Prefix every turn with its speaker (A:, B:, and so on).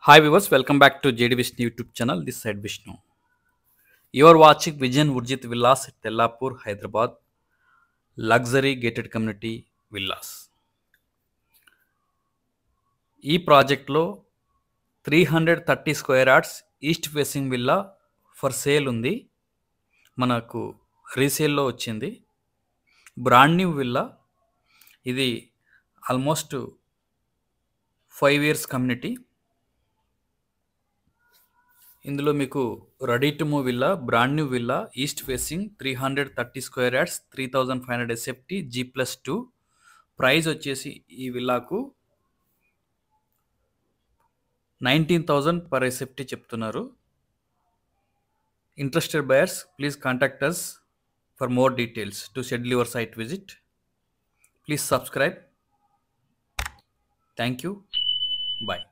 A: Hi viewers, welcome back to JD Vishnu YouTube channel. This side Vishnu. You are watching Vision Urjit Villas at Tellapur, Hyderabad. Luxury gated community villas. ఈ ప్రాజెక్ట్లో 330 square yards east facing villa for sale ఉంది. మనకు రీసేల్లో వచ్చింది. Brand new villa. ఇది almost 5 years community. ఇందులో మీకు ready to move villa, brand new villa, east facing 330 square yards, 3500 SFT, G+2. Price వచ్చేసి ఈ విల్లాకు 19,000 పర్ SFT చెప్తున్నారు. Interested buyers please contact us for more details to schedule your site visit. Please subscribe. Thank you. Bye.